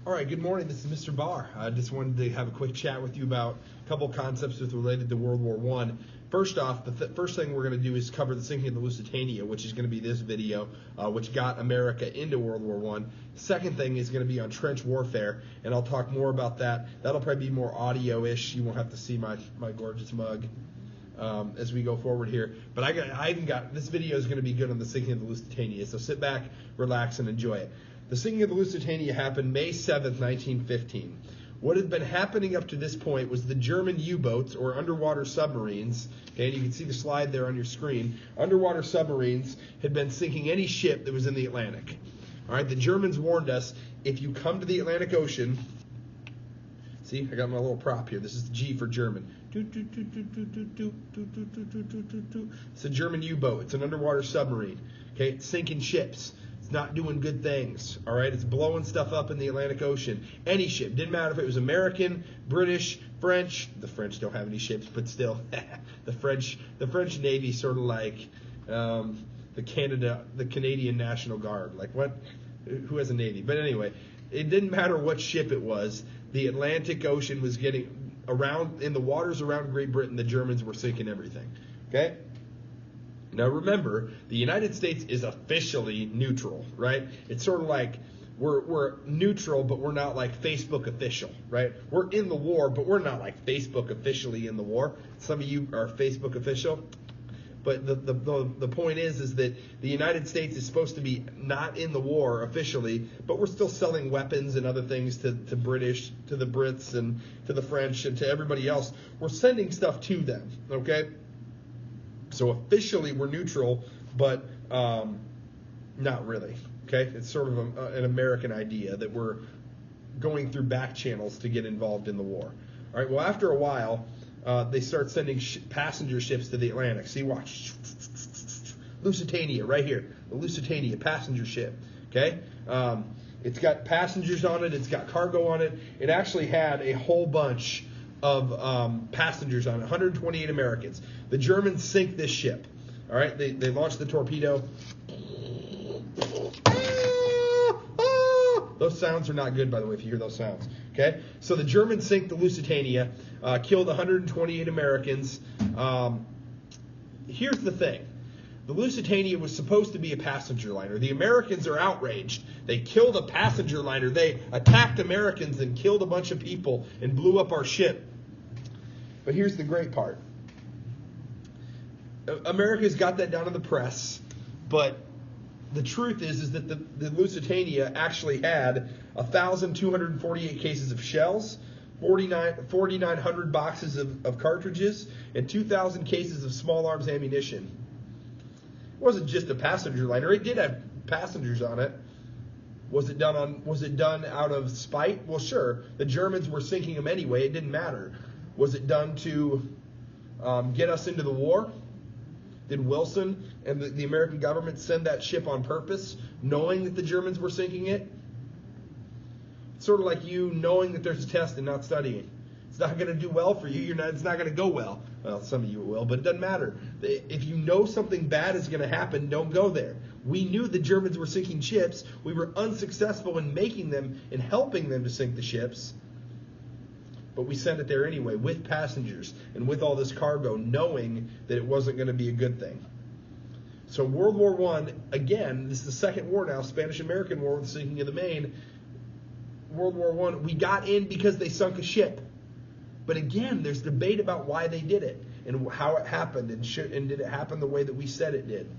All right, good morning. This is Mr. Barr. I just wanted to have a quick chat with you about a couple concepts related to World War I. First off, the first thing we're going to do is cover the sinking of the Lusitania, which is going to be this video, which got America into World War I. Second thing is going to be on trench warfare, and I'll talk more about that. That'll probably be more audio-ish. You won't have to see my gorgeous mug as we go forward here. But I even got, this video is going to be good on the sinking of the Lusitania, so sit back, relax, and enjoy it. The sinking of the Lusitania happened May 7th, 1915. What had been happening up to this point was the German U-boats, or underwater submarines, okay, and you can see the slide there on your screen, underwater submarines had been sinking any ship that was in the Atlantic. All right, the Germans warned us, if you come to the Atlantic Ocean, see, I got my little prop here. This is the G for German. It's a German U-boat. It's an underwater submarine. Okay, it's sinking ships. It's not doing good things. All right, it's blowing stuff up in the Atlantic Ocean. Any ship, didn't matter if it was American, British, French. The French don't have any ships, but still, the French Navy sort of like the Canadian National Guard. Like what? Who has a navy? But anyway, it didn't matter what ship it was. The Atlantic Ocean was getting around, in the waters around Great Britain, the Germans were sinking everything. Okay? Now remember, the United States is officially neutral, right? It's sort of like we're neutral, but we're not like Facebook official, right? We're in the war, but we're not like Facebook officially in the war. Some of you are Facebook official. But the point is that the United States is supposed to be not in the war officially, but we're still selling weapons and other things to British, to the Brits, and to the French, and to everybody else. We're sending stuff to them, okay? So officially we're neutral, but not really, okay? It's sort of an American idea that we're going through back channels to get involved in the war. All right, well, after a while, they start sending passenger ships to the Atlantic. See, watch. Lusitania, right here. The Lusitania, passenger ship. Okay? It's got passengers on it. It's got cargo on it. It actually had a whole bunch of passengers on it, 128 Americans. The Germans sink this ship. All right? They launch the torpedo. Those sounds are not good, by the way, if you hear those sounds. Okay? So the Germans sink the Lusitania, killed 128 Americans. Here's the thing. The Lusitania was supposed to be a passenger liner. The Americans are outraged. They killed a passenger liner. They attacked Americans and killed a bunch of people and blew up our ship. But here's the great part. America's got that down in the press, but the truth is that the Lusitania actually had 1,248 cases of shells, 4,900 boxes of cartridges, and 2,000 cases of small arms ammunition. It wasn't just a passenger liner. It did have passengers on it. Was it done out of spite? Well, sure. The Germans were sinking them anyway. It didn't matter. Was it done to get us into the war? Did Wilson and the American government send that ship on purpose, knowing that the Germans were sinking it? It's sort of like you knowing that there's a test and not studying. It's not going to do well for you. It's not going to go well. Well, some of you it will, but it doesn't matter. If you know something bad is going to happen, don't go there. We knew the Germans were sinking ships. We were unsuccessful in making them and helping them to sink the ships. But we sent it there anyway, with passengers and with all this cargo, knowing that it wasn't going to be a good thing. So World War I, again, this is the second war now, Spanish-American War with the sinking of the Maine. World War I, we got in because they sunk a ship. But again, there's debate about why they did it and how it happened and did it happen the way that we said it did.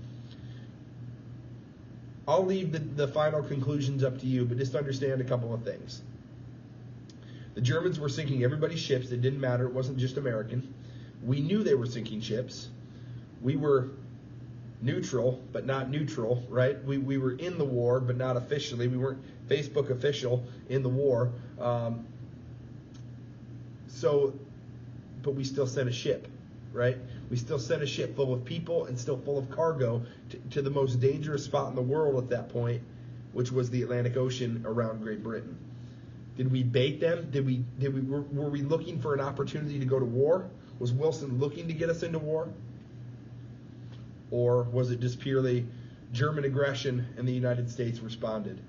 I'll leave the final conclusions up to you, but just understand a couple of things. The Germans were sinking everybody's ships. It didn't matter. It wasn't just American. We knew they were sinking ships. We were neutral, but not neutral, right? We were in the war, but not officially. We weren't Facebook official in the war. But we still sent a ship, right? We still sent a ship full of people and still full of cargo to the most dangerous spot in the world at that point, which was the Atlantic Ocean around Great Britain. Did we bait them? Were we looking for an opportunity to go to war? Was Wilson looking to get us into war? Or was it just purely German aggression and the United States responded?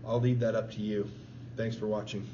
I'll leave that up to you. Thanks for watching.